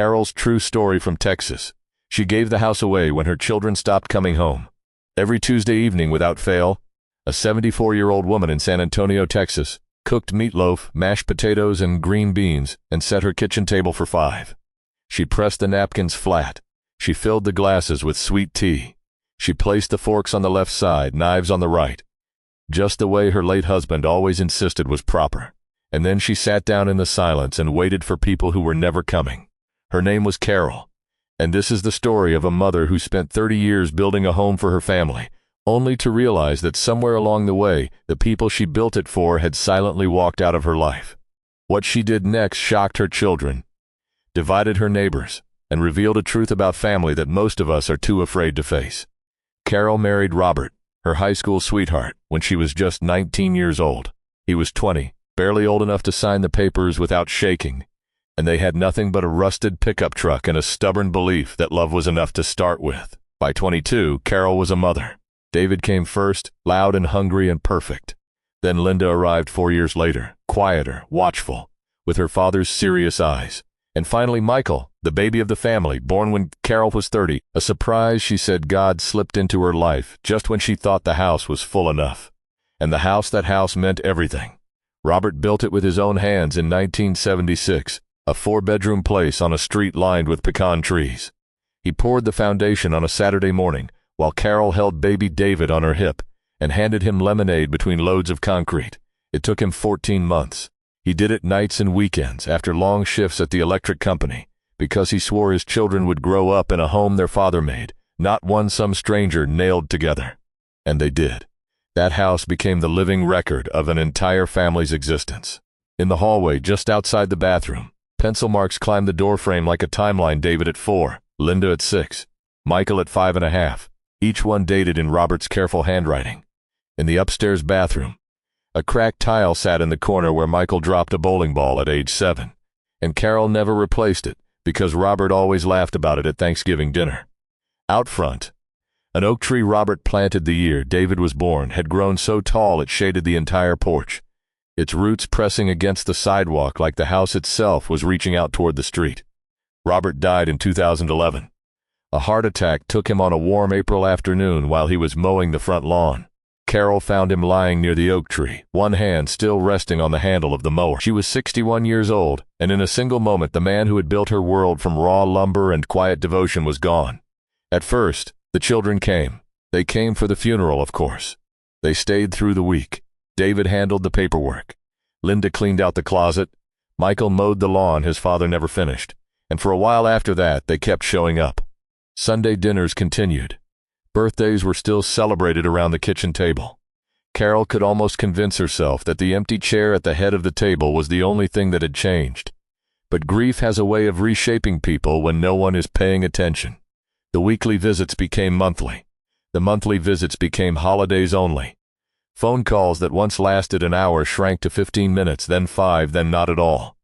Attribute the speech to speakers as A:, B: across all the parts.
A: Carol's true story from Texas. She gave the house away when her children stopped coming home. Every Tuesday evening without fail, a 74-year-old woman in San Antonio, Texas, cooked meatloaf, mashed potatoes, and green beans and set her kitchen table for 5. She pressed the napkins flat. She filled the glasses with sweet tea. She placed the forks on the left side, knives on the right, just the way her late husband always insisted was proper. And then she sat down in the silence and waited for people who were never coming. Her name was Carol, and this is the story of a mother who spent 30 years building a home for her family, only to realize that somewhere along the way, the people she built it for had silently walked out of her life. What she did next shocked her children, divided her neighbors, and revealed a truth about family that most of us are too afraid to face. Carol married Robert, her high school sweetheart, when she was just 19 years old. He was 20, barely old enough to sign the papers without shaking, and they had nothing but a rusted pickup truck and a stubborn belief that love was enough to start with. By 22, Carol was a mother. David came first, loud and hungry and perfect. Then Linda arrived 4 years later, quieter, watchful, with her father's serious eyes. And finally Michael, the baby of the family, born when Carol was 30, a surprise she said God slipped into her life just when she thought the house was full enough. And that house meant everything. Robert built it with his own hands in 1976, a 4-bedroom place on a street lined with pecan trees. He poured the foundation on a Saturday morning while Carol held baby David on her hip and handed him lemonade between loads of concrete. It took him 14 months. He did it nights and weekends after long shifts at the electric company because he swore his children would grow up in a home their father made, not one some stranger nailed together. And they did. That house became the living record of an entire family's existence. In the hallway just outside the bathroom, pencil marks climbed the doorframe like a timeline. David at 4, Linda at 6, Michael at 5.5, each one dated in Robert's careful handwriting. In the upstairs bathroom, a cracked tile sat in the corner where Michael dropped a bowling ball at age 7, and Carol never replaced it because Robert always laughed about it at Thanksgiving dinner. Out front, an oak tree Robert planted the year David was born had grown so tall it shaded the entire porch, its roots pressing against the sidewalk like the house itself was reaching out toward the street. Robert died in 2011. A heart attack took him on a warm April afternoon while he was mowing the front lawn. Carol found him lying near the oak tree, one hand still resting on the handle of the mower. She was 61 years old, and in a single moment the man who had built her world from raw lumber and quiet devotion was gone. At first, the children came. They came for the funeral, of course. They stayed through the week. David handled the paperwork. Linda cleaned out the closet. Michael mowed the lawn his father never finished. And for a while after that, they kept showing up. Sunday dinners continued. Birthdays were still celebrated around the kitchen table. Carol could almost convince herself that the empty chair at the head of the table was the only thing that had changed. But grief has a way of reshaping people when no one is paying attention. The weekly visits became monthly. The monthly visits became holidays only. Phone calls that once lasted an hour shrank to 15 minutes, then 5, then not at all.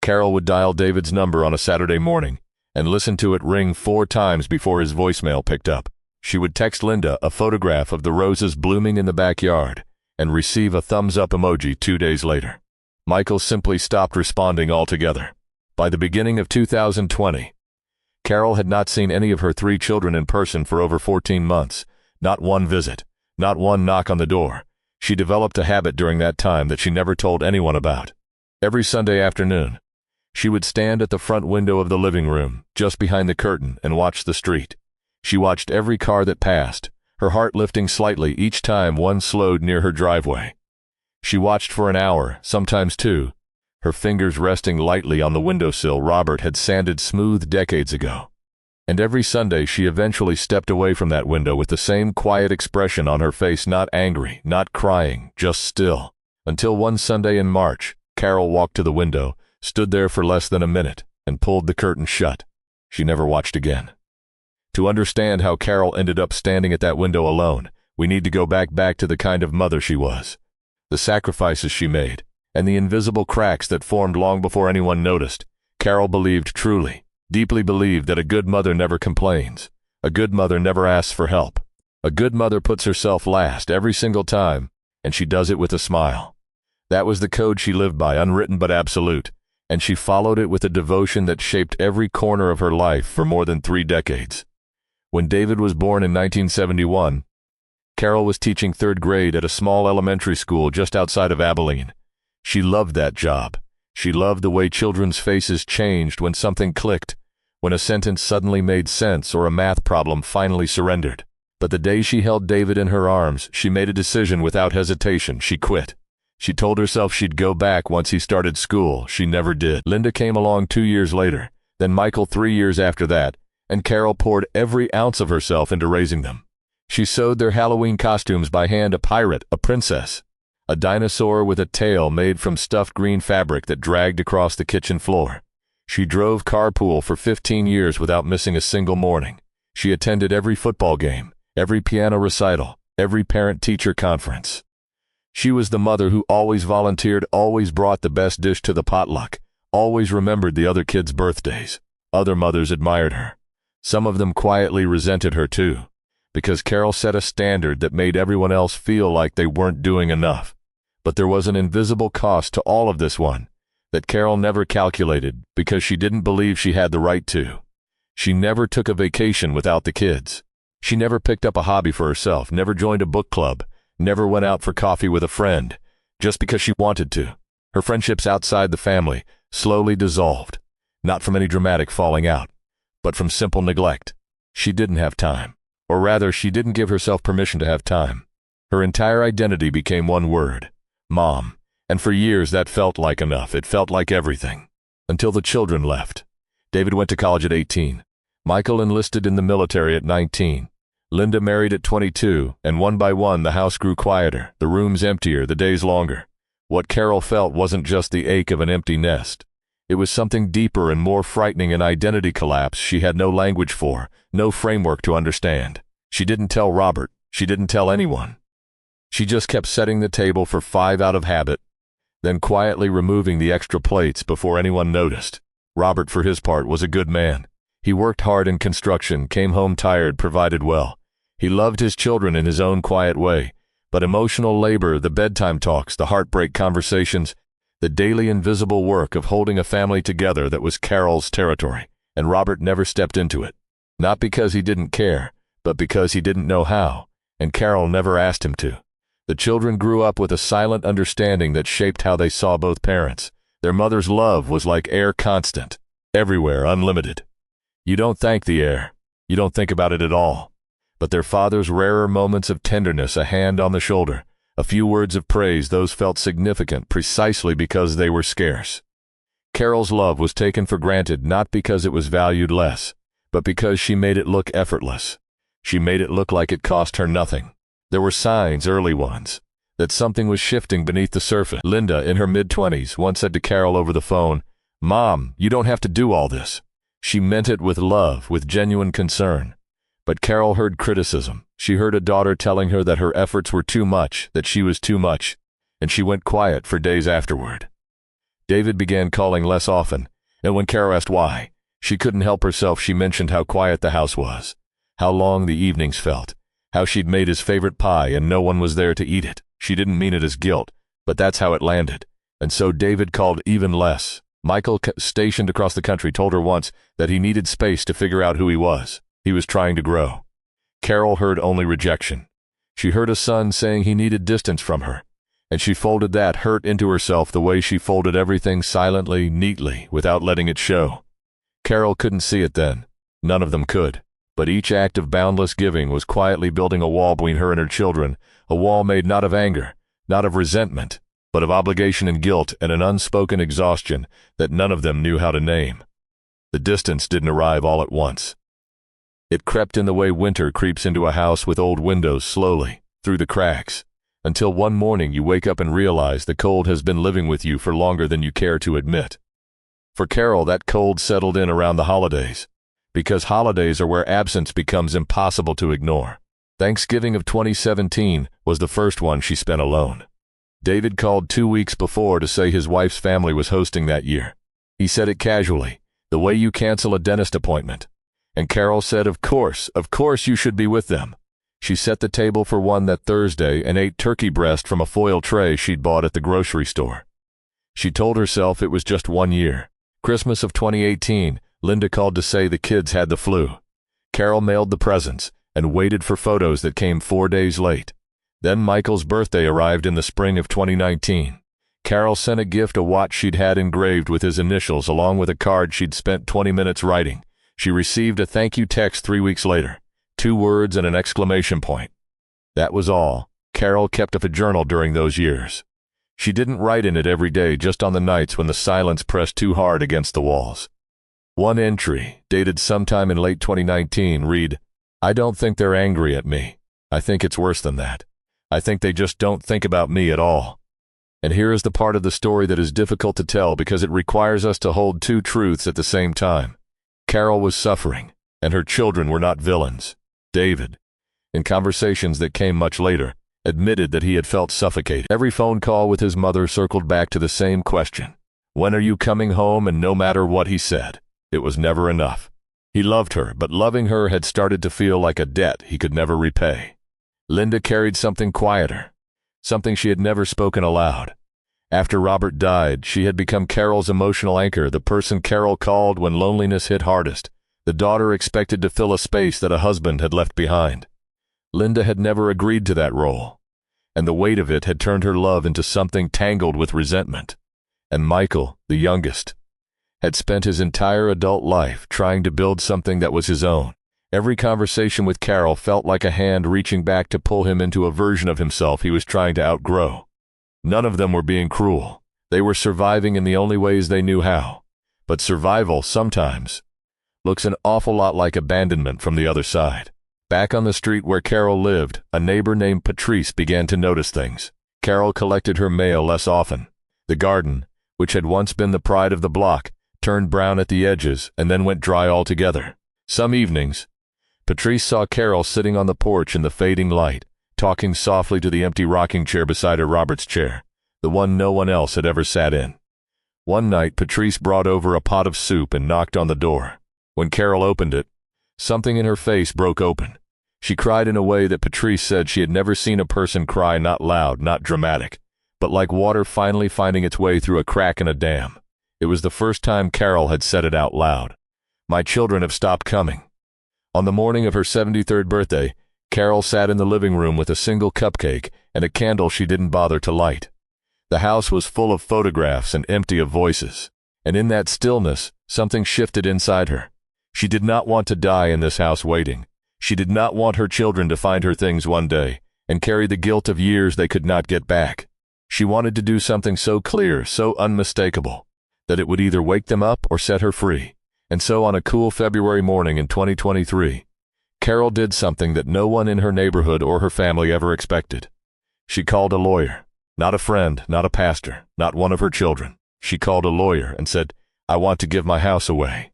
A: Carol would dial David's number on a Saturday morning and listen to it ring 4 times before his voicemail picked up. She would text Linda a photograph of the roses blooming in the backyard and receive a thumbs-up emoji 2 days later. Michael simply stopped responding altogether. By the beginning of 2020, Carol had not seen any of her 3 children in person for over 14 months. Not one visit, not one knock on the door. She developed a habit during that time that she never told anyone about. Every Sunday afternoon, she would stand at the front window of the living room, just behind the curtain, and watch the street. She watched every car that passed, her heart lifting slightly each time one slowed near her driveway. She watched for an hour, sometimes 2, her fingers resting lightly on the windowsill Robert had sanded smooth decades ago. And every Sunday she eventually stepped away from that window with the same quiet expression on her face, not angry, not crying, just still. Until one Sunday in March, Carol walked to the window, stood there for less than a minute, and pulled the curtain shut. She never watched again. To understand how Carol ended up standing at that window alone, we need to go back to the kind of mother she was, the sacrifices she made, and the invisible cracks that formed long before anyone noticed. Carol believed truly, deeply believed that a good mother never complains. A good mother never asks for help. A good mother puts herself last every single time, and she does it with a smile. That was the code she lived by, unwritten but absolute. and she followed it with a devotion that shaped every corner of her life for more than 3 decades. When David was born in 1971, Carol was teaching 3rd grade at a small elementary school just outside of Abilene. She loved that job. She loved the way children's faces changed when something clicked, when a sentence suddenly made sense or a math problem finally surrendered. But the day she held David in her arms, she made a decision without hesitation. She quit. She told herself she'd go back once he started school. She never did. Linda came along 2 years later, then Michael 3 years after that, and Carol poured every ounce of herself into raising them. She sewed their Halloween costumes by hand, a pirate, a princess, a dinosaur with a tail made from stuffed green fabric that dragged across the kitchen floor. She drove carpool for 15 years without missing a single morning. She attended every football game, every piano recital, every parent-teacher conference. She was the mother who always volunteered, always brought the best dish to the potluck, always remembered the other kids' birthdays. Other mothers admired her. Some of them quietly resented her too, because Carol set a standard that made everyone else feel like they weren't doing enough. But there was an invisible cost to all of this one that Carol never calculated because she didn't believe she had the right to. She never took a vacation without the kids. She never picked up a hobby for herself, never joined a book club, never went out for coffee with a friend, just because she wanted to. Her friendships outside the family slowly dissolved, not from any dramatic falling out, but from simple neglect. She didn't have time. Or rather, she didn't give herself permission to have time. Her entire identity became one word: Mom. And for years that felt like enough. It felt like everything. Until the children left. David went to college at 18. Michael enlisted in the military at 19. Linda married at 22, and one by one the house grew quieter, the rooms emptier, the days longer. What Carol felt wasn't just the ache of an empty nest. It was something deeper and more frightening, an identity collapse she had no language for, no framework to understand. She didn't tell Robert. She didn't tell anyone. She just kept setting the table for 5 out of habit, then quietly removing the extra plates before anyone noticed. Robert, for his part, was a good man. He worked hard in construction, came home tired, provided well. He loved his children in his own quiet way, but emotional labor, the bedtime talks, the heartbreak conversations, the daily invisible work of holding a family together, that was Carol's territory, and Robert never stepped into it. Not because he didn't care, but because he didn't know how, and Carol never asked him to. The children grew up with a silent understanding that shaped how they saw both parents. Their mother's love was like air, constant, everywhere, unlimited. You don't thank the air. You don't think about it at all. But their father's rarer moments of tenderness, a hand on the shoulder, a few words of praise, those felt significant precisely because they were scarce. Carol's love was taken for granted not because it was valued less, but because she made it look effortless. She made it look like it cost her nothing. There were signs, early ones, that something was shifting beneath the surface. Linda, in her mid-20s, once said to Carol over the phone, "Mom, you don't have to do all this." She meant it with love, with genuine concern. But Carol heard criticism. She heard a daughter telling her that her efforts were too much, that she was too much, and she went quiet for days afterward. David began calling less often, and when Carol asked why, she couldn't help herself. She mentioned how quiet the house was, how long the evenings felt, how she'd made his favorite pie and no one was there to eat it. She didn't mean it as guilt, but that's how it landed. And so David called even less. Michael, stationed across the country, told her once that he needed space to figure out who he was. He was trying to grow. Carol heard only rejection. She heard a son saying he needed distance from her, and she folded that hurt into herself the way she folded everything, silently, neatly, without letting it show. Carol couldn't see it then. None of them could. But each act of boundless giving was quietly building a wall between her and her children, a wall made not of anger, not of resentment, but of obligation and guilt and an unspoken exhaustion that none of them knew how to name. The distance didn't arrive all at once. It crept in the way winter creeps into a house with old windows, slowly, through the cracks, until one morning you wake up and realize the cold has been living with you for longer than you care to admit. For Carol, that cold settled in around the holidays, because holidays are where absence becomes impossible to ignore. Thanksgiving of 2017 was the first one she spent alone. David called 2 weeks before to say his wife's family was hosting that year. He said it casually, the way you cancel a dentist appointment. And Carol said, of course you should be with them. She set the table for one that Thursday and ate turkey breast from a foil tray she'd bought at the grocery store. She told herself it was just 1 year. Christmas of 2018, Linda called to say the kids had the flu. Carol mailed the presents and waited for photos that came 4 days late. Then Michael's birthday arrived in the spring of 2019. Carol sent a gift, a watch she'd had engraved with his initials, along with a card she'd spent 20 minutes writing. She received a thank you text 3 weeks later, 2 words and an exclamation point. That was all. Carol kept up a journal during those years. She didn't write in it every day, just on the nights when the silence pressed too hard against the walls. One entry, dated sometime in late 2019, read, "I don't think they're angry at me. I think it's worse than that. I think they just don't think about me at all." And here is the part of the story that is difficult to tell because it requires us to hold 2 truths at the same time. Carol was suffering, and her children were not villains. David, in conversations that came much later, admitted that he had felt suffocated. Every phone call with his mother circled back to the same question. When are you coming home? And no matter what he said, it was never enough. He loved her, but loving her had started to feel like a debt he could never repay. Linda carried something quieter, something she had never spoken aloud. After Robert died, she had become Carol's emotional anchor, the person Carol called when loneliness hit hardest, the daughter expected to fill a space that a husband had left behind. Linda had never agreed to that role, and the weight of it had turned her love into something tangled with resentment. And Michael, the youngest, had spent his entire adult life trying to build something that was his own. Every conversation with Carol felt like a hand reaching back to pull him into a version of himself he was trying to outgrow. None of them were being cruel. They were surviving in the only ways they knew how. But survival sometimes looks an awful lot like abandonment from the other side. Back on the street where Carol lived, a neighbor named Patrice began to notice things. Carol collected her mail less often. The garden, which had once been the pride of the block, turned brown at the edges and then went dry altogether. Some evenings, Patrice saw Carol sitting on the porch in the fading light, talking softly to the empty rocking chair beside her, Robert's chair, the one no one else had ever sat in. One night, Patrice brought over a pot of soup and knocked on the door. When Carol opened it, something in her face broke open. She cried in a way that Patrice said she had never seen a person cry, not loud, not dramatic, but like water finally finding its way through a crack in a dam. It was the first time Carol had said it out loud. "My children have stopped coming." On the morning of her 73rd birthday, Carol sat in the living room with a single cupcake and a candle she didn't bother to light. The house was full of photographs and empty of voices. And in that stillness, something shifted inside her. She did not want to die in this house waiting. She did not want her children to find her things one day and carry the guilt of years they could not get back. She wanted to do something so clear, so unmistakable, that it would either wake them up or set her free. And so on a cool February morning in 2023, Carol did something that no one in her neighborhood or her family ever expected. She called a lawyer. Not a friend, not a pastor, not one of her children. She called a lawyer and said, "I want to give my house away."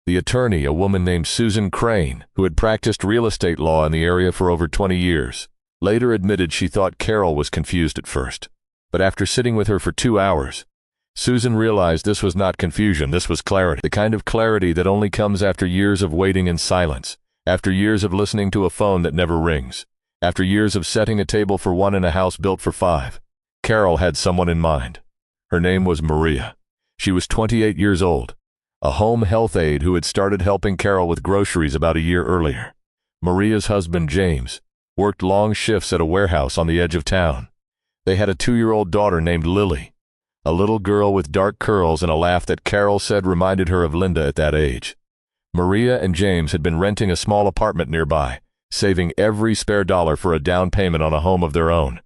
A: The attorney, a woman named Susan Crane, who had practiced real estate law in the area for over 20 years, later admitted she thought Carol was confused at first. But after sitting with her for 2 hours, Susan realized this was not confusion, this was clarity. The kind of clarity that only comes after years of waiting in silence, after years of listening to a phone that never rings, after years of setting a table for one in a house built for 5. Carol had someone in mind. Her name was Maria. She was 28 years old, a home health aide who had started helping Carol with groceries about a year earlier. Maria's husband, James, worked long shifts at a warehouse on the edge of town. They had a 2-year-old daughter named Lily, a little girl with dark curls and a laugh that Carol said reminded her of Linda at that age. Maria and James had been renting a small apartment nearby, saving every spare dollar for a down payment on a home of their own.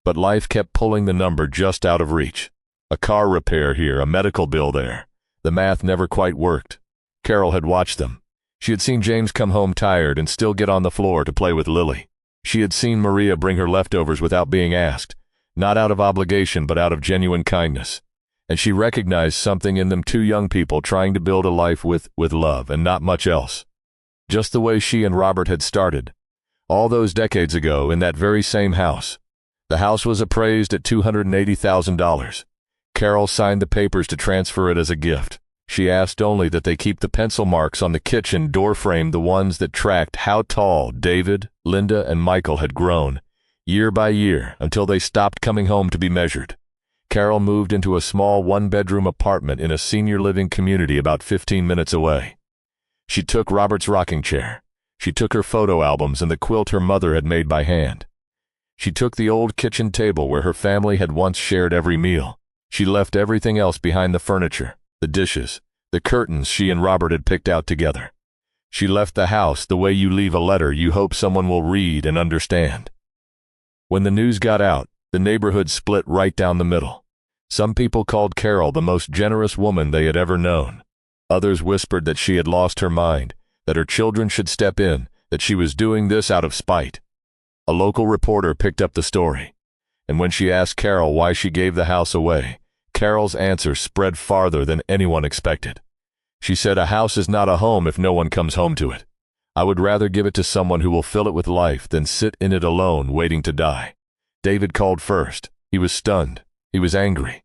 A: But life kept pulling the number just out of reach. A car repair here, a medical bill there. The math never quite worked. Carol had watched them. She had seen James come home tired and still get on the floor to play with Lily. She had seen Maria bring her leftovers without being asked, not out of obligation but out of genuine kindness. And she recognized something in them, 2 young people trying to build a life with love and not much else. Just the way she and Robert had started, all those decades ago in that very same house. The house was appraised at $280,000. Carol signed the papers to transfer it as a gift. She asked only that they keep the pencil marks on the kitchen door frame, the ones that tracked how tall David, Linda, and Michael had grown, year by year, until they stopped coming home to be measured. Carol moved into a small one-bedroom apartment in a senior living community about 15 minutes away. She took Robert's rocking chair. She took her photo albums and the quilt her mother had made by hand. She took the old kitchen table where her family had once shared every meal. She left everything else behind: the furniture, the dishes, the curtains she and Robert had picked out together. She left the house the way you leave a letter you hope someone will read and understand. When the news got out, the neighborhood split right down the middle. Some people called Carol the most generous woman they had ever known. Others whispered that she had lost her mind, that her children should step in, that she was doing this out of spite. A local reporter picked up the story, and when she asked Carol why she gave the house away, Carol's answer spread farther than anyone expected. She said, "A house is not a home if no one comes home to it. I would rather give it to someone who will fill it with life than sit in it alone waiting to die." David called first. He was stunned. He was angry.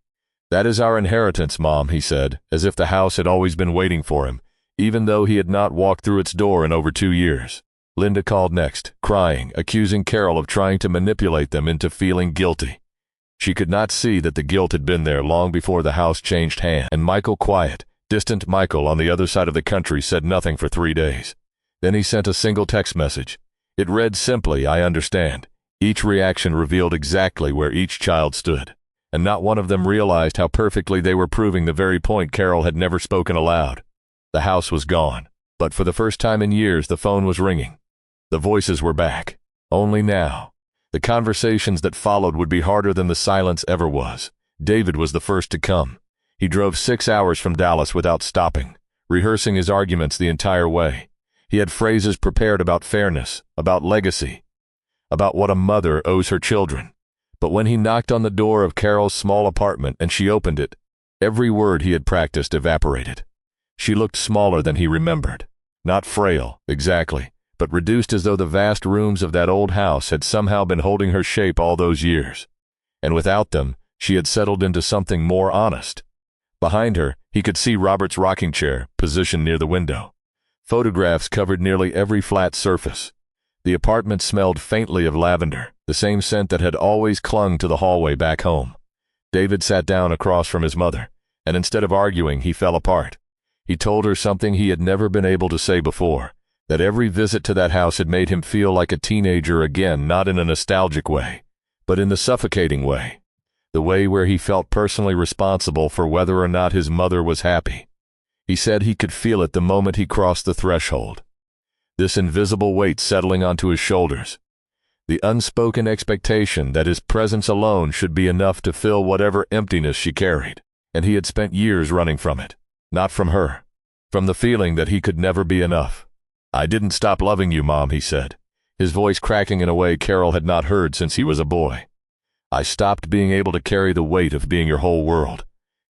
A: "That is our inheritance, Mom," he said, as if the house had always been waiting for him, even though he had not walked through its door in over 2 years. Linda called next, crying, accusing Carol of trying to manipulate them into feeling guilty. She could not see that the guilt had been there long before the house changed hands. And Michael, quiet, distant Michael on the other side of the country, said nothing for 3 days. Then he sent a single text message. It read simply, "I understand." Each reaction revealed exactly where each child stood, and not one of them realized how perfectly they were proving the very point Carol had never spoken aloud. The house was gone, but for the first time in years the phone was ringing. The voices were back. Only now. The conversations that followed would be harder than the silence ever was. David was the first to come. He drove 6 hours from Dallas without stopping, rehearsing his arguments the entire way. He had phrases prepared about fairness, about legacy, about what a mother owes her children. But when he knocked on the door of Carol's small apartment and she opened it, every word he had practiced evaporated. She looked smaller than he remembered. Not frail, exactly, but reduced as though the vast rooms of that old house had somehow been holding her shape all those years. And without them, she had settled into something more honest. Behind her, he could see Robert's rocking chair, positioned near the window. Photographs covered nearly every flat surface. The apartment smelled faintly of lavender, the same scent that had always clung to the hallway back home. David sat down across from his mother, and instead of arguing, he fell apart. He told her something he had never been able to say before, that every visit to that house had made him feel like a teenager again, not in a nostalgic way, but in the suffocating way. The way where he felt personally responsible for whether or not his mother was happy. He said he could feel it the moment he crossed the threshold. This invisible weight settling onto his shoulders. The unspoken expectation that his presence alone should be enough to fill whatever emptiness she carried. And he had spent years running from it. Not from her. From the feeling that he could never be enough. "I didn't stop loving you, Mom," he said, his voice cracking in a way Carol had not heard since he was a boy. "I stopped being able to carry the weight of being your whole world."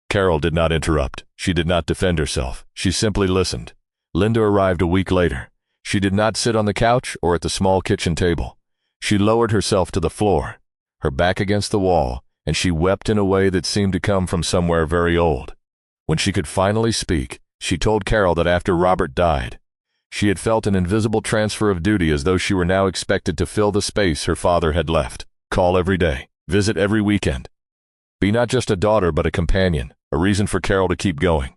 A: Carol did not interrupt. She did not defend herself. She simply listened. Linda arrived a week later. She did not sit on the couch or at the small kitchen table. She lowered herself to the floor, her back against the wall, and she wept in a way that seemed to come from somewhere very old. When she could finally speak, she told Carol that after Robert died, she had felt an invisible transfer of duty, as though she were now expected to fill the space her father had left. Call every day, visit every weekend. Be not just a daughter but a companion, a reason for Carol to keep going.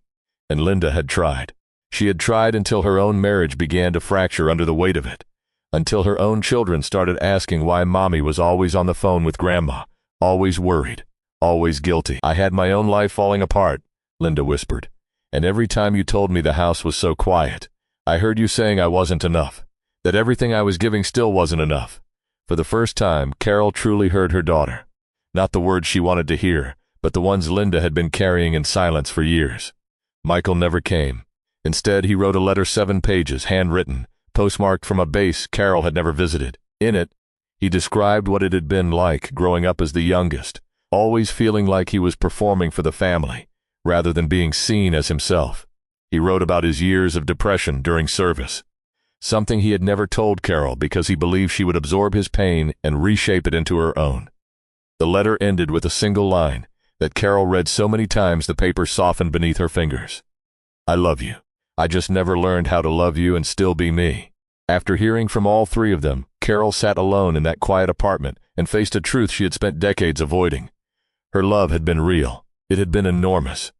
A: And Linda had tried. She had tried until her own marriage began to fracture under the weight of it, until her own children started asking why Mommy was always on the phone with Grandma, always worried, always guilty. "I had my own life falling apart," Linda whispered, "and every time you told me the house was so quiet, I heard you saying I wasn't enough, that everything I was giving still wasn't enough." For the first time, Carol truly heard her daughter. Not the words she wanted to hear, but the ones Linda had been carrying in silence for years. Michael never came. Instead, he wrote a letter 7 pages, handwritten, postmarked from a base Carol had never visited. In it, he described what it had been like growing up as the youngest, always feeling like he was performing for the family, rather than being seen as himself. He wrote about his years of depression during service, something he had never told Carol because he believed she would absorb his pain and reshape it into her own. The letter ended with a single line that Carol read so many times the paper softened beneath her fingers. "I love you. I just never learned how to love you and still be me." After hearing from all 3 of them, Carol sat alone in that quiet apartment and faced a truth she had spent decades avoiding. Her love had been real. It had been enormous.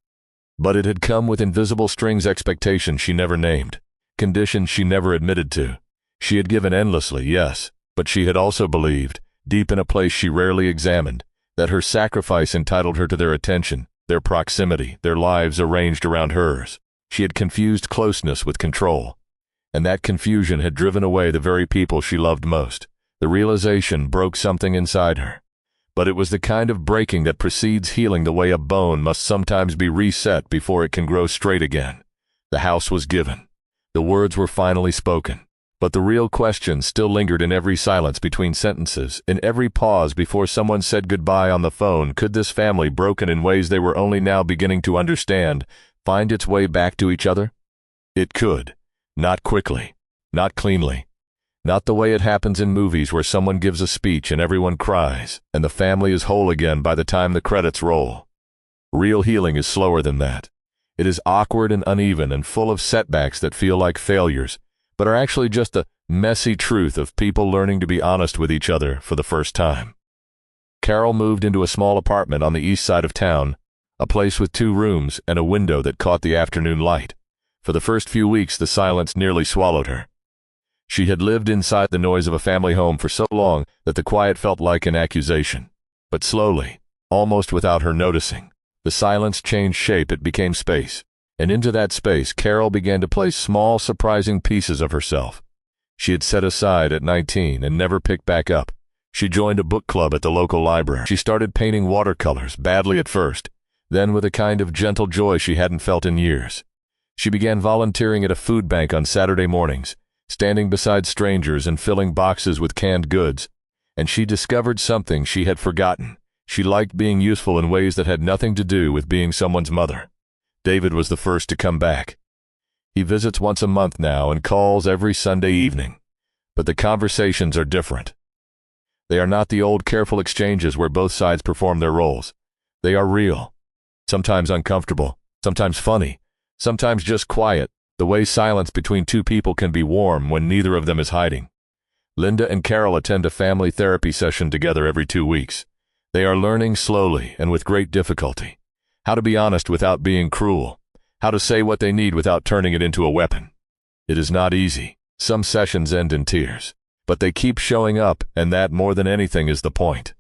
A: But it had come with invisible strings, expectations she never named, conditions she never admitted to. She had given endlessly, yes, but she had also believed, deep in a place she rarely examined, that her sacrifice entitled her to their attention, their proximity, their lives arranged around hers. She had confused closeness with control, and that confusion had driven away the very people she loved most. The realization broke something inside her. But it was the kind of breaking that precedes healing, the way a bone must sometimes be reset before it can grow straight again. The house was given. The words were finally spoken. But the real question still lingered in every silence between sentences, in every pause before someone said goodbye on the phone. Could this family, broken in ways they were only now beginning to understand, find its way back to each other? It could. Not quickly. Not cleanly. Not the way it happens in movies where someone gives a speech and everyone cries, and the family is whole again by the time the credits roll. Real healing is slower than that. It is awkward and uneven and full of setbacks that feel like failures, but are actually just the messy truth of people learning to be honest with each other for the first time. Carol moved into a small apartment on the east side of town, a place with 2 rooms and a window that caught the afternoon light. For the first few weeks, the silence nearly swallowed her. She had lived inside the noise of a family home for so long that the quiet felt like an accusation. But slowly, almost without her noticing, the silence changed shape. It became space. And into that space, Carol began to place small, surprising pieces of herself. She had set aside at 19 and never picked back up. She joined a book club at the local library. She started painting watercolors, badly at first, then with a kind of gentle joy she hadn't felt in years. She began volunteering at a food bank on Saturday mornings, standing beside strangers and filling boxes with canned goods. And she discovered something she had forgotten. She liked being useful in ways that had nothing to do with being someone's mother. David was the first to come back. He visits once a month now and calls every Sunday evening. But the conversations are different. They are not the old careful exchanges where both sides perform their roles. They are real. Sometimes uncomfortable, sometimes funny, sometimes just quiet, the way silence between 2 people can be warm when neither of them is hiding. Linda and Carol attend a family therapy session together every 2 weeks. They are learning slowly and with great difficulty how to be honest without being cruel, how to say what they need without turning it into a weapon. It is not easy. Some sessions end in tears, but they keep showing up, and that more than anything is the point.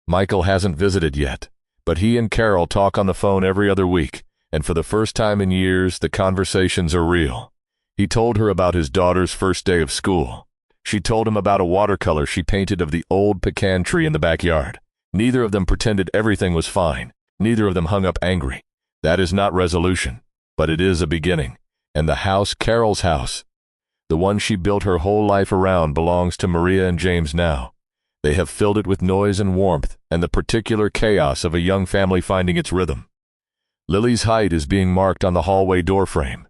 A: Michael hasn't visited yet, but he and Carol talk on the phone every other week, and for the first time in years, the conversations are real. He told her about his daughter's first day of school. She told him about a watercolor she painted of the old pecan tree in the backyard. Neither of them pretended everything was fine. Neither of them hung up angry. That is not resolution, but it is a beginning. And the house, Carol's house, the one she built her whole life around, belongs to Maria and James now. They have filled it with noise and warmth and the particular chaos of a young family finding its rhythm. Lily's height is being marked on the hallway doorframe.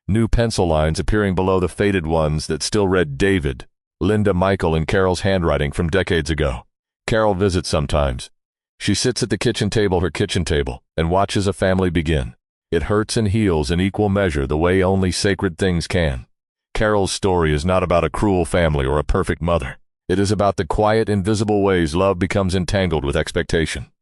A: New pencil lines appearing below the faded ones that still read David, Linda, Michael in Carol's handwriting from decades ago. Carol visits sometimes. She sits at the kitchen table, her kitchen table, and watches a family begin. It hurts and heals in equal measure the way only sacred things can. Carol's story is not about a cruel family or a perfect mother. It is about the quiet, invisible ways love becomes entangled with expectation.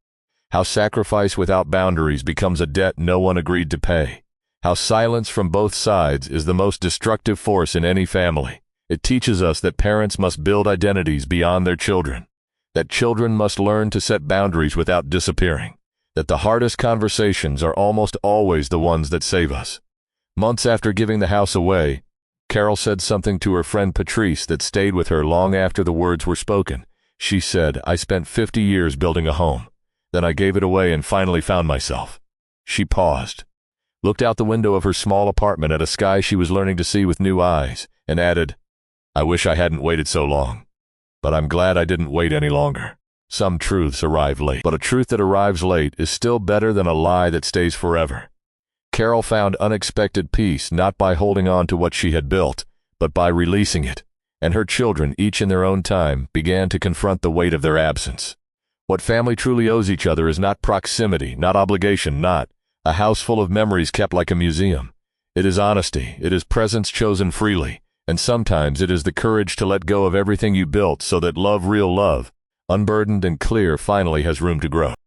A: How sacrifice without boundaries becomes a debt no one agreed to pay. How silence from both sides is the most destructive force in any family. It teaches us that parents must build identities beyond their children, that children must learn to set boundaries without disappearing, that the hardest conversations are almost always the ones that save us. Months after giving the house away, Carol said something to her friend Patrice that stayed with her long after the words were spoken. She said, "I spent 50 years building a home. Then I gave it away and finally found myself." She paused, looked out the window of her small apartment at a sky she was learning to see with new eyes, and added, "I wish I hadn't waited so long. But I'm glad I didn't wait any longer." Some truths arrive late, but a truth that arrives late is still better than a lie that stays forever. Carol found unexpected peace not by holding on to what she had built, but by releasing it, and her children, each in their own time, began to confront the weight of their absence. What family truly owes each other is not proximity, not obligation, not a house full of memories kept like a museum. It is honesty, it is presence chosen freely, and sometimes it is the courage to let go of everything you built so that love, real love, unburdened and clear, finally has room to grow.